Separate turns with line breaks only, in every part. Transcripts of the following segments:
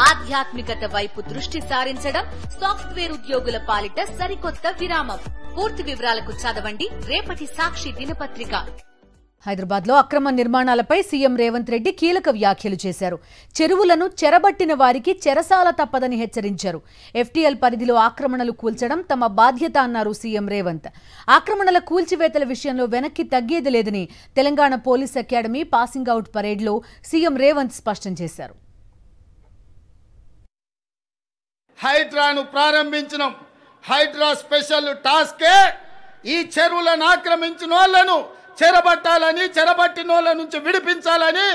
ఆధ్యాత్మికత వైపు దృష్టి సారించడం సాఫ్ట్వేర్ ఉద్యోగుల పాలిట సరికొత్త విరామం. పూర్తి వివరాలకు చదవండి రేపటి సాక్షి దినపత్రిక.
హైదరాబాద్ లో అక్రమ నిర్మాణాలపై సీఎం రేవంత్ రెడ్డి కీలక వ్యాఖ్యలు చేశారు. చెరువులను చెరబట్టిన వారికి చెరసాల తప్పదని హెచ్చరించారు. ఎఫ్టీఎల్ పరిధిలో ఆక్రమణలు కూల్చడం తమ బాధ్యత అన్నారు సీఎం రేవంత్. ఆక్రమణల కూల్చివేతల విషయంలో వెనక్కి తగ్గేది లేదని Telangana police academy passing out పరేడ్లో సీఎం రేవంత్ స్పష్టం చేశారు.
హైడ్రాను ప్రారంభించడం హైడ్రా స్పెషల్ టాస్కే ఈ చెరువులను ఆక్రమించిన వాళ్ళను చెరబట్టాలని, చెరబట్టిన వాళ్ళ నుంచి విడిపించాలని,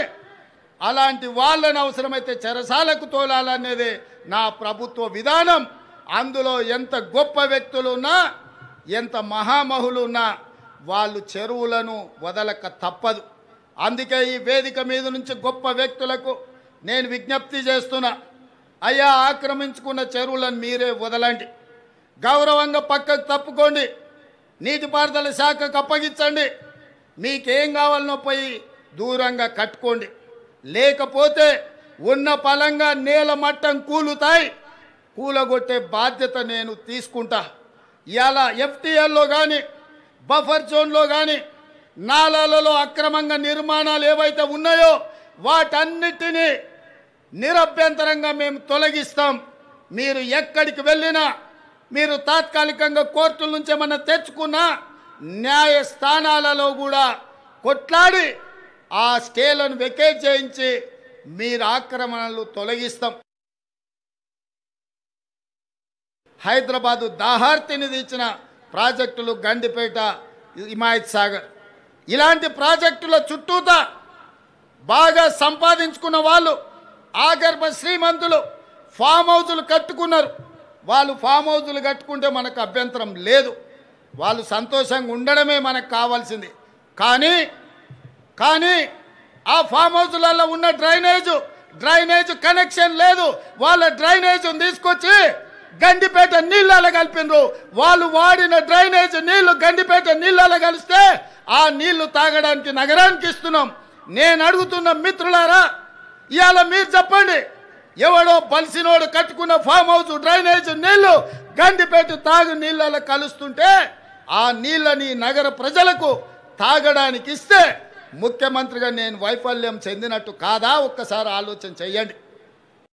అలాంటి వాళ్ళని అవసరమైతే చెరసాలకు తోలాలనేదే నా ప్రభుత్వ విధానం. అందులో ఎంత గొప్ప వ్యక్తులు ఉన్నా, ఎంత మహామహులు ఉన్నా వాళ్ళు చెరువులను వదలక తప్పదు. అందుకే ఈ వేదిక మీద నుంచి గొప్ప వ్యక్తులకు నేను విజ్ఞప్తి చేస్తున్నా, అయ్యా ఆక్రమించుకున్న చెరువులను మీరే వదలండి, గౌరవంగా పక్కకు తప్పుకోండి, నీటిపారుదల శాఖకు అప్పగించండి, మీకేం కావాలనో పోయి దూరంగా కట్టుకోండి. లేకపోతే ఉన్న పలంగా నేల మట్టం కూలుతాయి, కూలగొట్టే బాధ్యత నేను తీసుకుంటా. ఇలా ఎఫ్టీఎల్లో కానీ బఫర్ జోన్లో కానీ నాలాలలో అక్రమంగా నిర్మాణాలు ఏవైతే ఉన్నాయో వాటన్నిటినీ నిరభ్యంతరంగా మేము తొలగిస్తాం. మీరు ఎక్కడికి వెళ్ళినా, మీరు తాత్కాలికంగా కోర్టుల నుంచి ఏమన్నా తెచ్చుకున్నా న్యాయస్థానాలలో కూడా కొట్లాడి ఆ స్టేలను వెకేట్ చేయించి మీరు ఆక్రమణలు తొలగిస్తాం. హైదరాబాదు దాహార్తిని తీర్చిన ప్రాజెక్టులు గండిపేట, హిమాయత్ సాగర్, ఇలాంటి ప్రాజెక్టుల చుట్టూత బాగా సంపాదించుకున్న వాళ్ళు, ఆగర్భ శ్రీమంతులు ఫామ్ హౌజులు కట్టుకున్నారు. వాళ్ళు ఫామ్ హౌజులు కట్టుకుంటే మనకు అభ్యంతరం లేదు, వాళ్ళు సంతోషంగా ఉండడమే మనకు కావాల్సింది. కానీ ఆ ఫామ్ హౌజులలో ఉన్న డ్రైనేజ్ కనెక్షన్ లేదు. వాళ్ళ డ్రైనేజ్ని తీసుకొచ్చి గండిపేట నీళ్ళలో కలిపినరు. వాళ్ళు వాడిన డ్రైనేజ్ నీళ్లు గండిపేట నీళ్ళలో కలిస్తే ఆ నీళ్లు తాగడానికి నగరానికి ఇస్తున్నాం. నేను అడుగుతున్న మిత్రులారా, ఇవాళ మీరు చెప్పండి, ఎవడో బలిసినోడు కట్టుకున్న ఫామ్ హౌస్ డ్రైనేజ్ నీళ్లు గండిపేట తాగు నీళ్ళలో కలుస్తుంటే ఆ నీళ్ళని నగర ప్రజలకు తాగడానికి ఇస్తే ముఖ్యమంత్రిగా నేను వైఫల్యం చెందినట్టు కాదా? ఒక్కసారి ఆలోచన చెయ్యండి.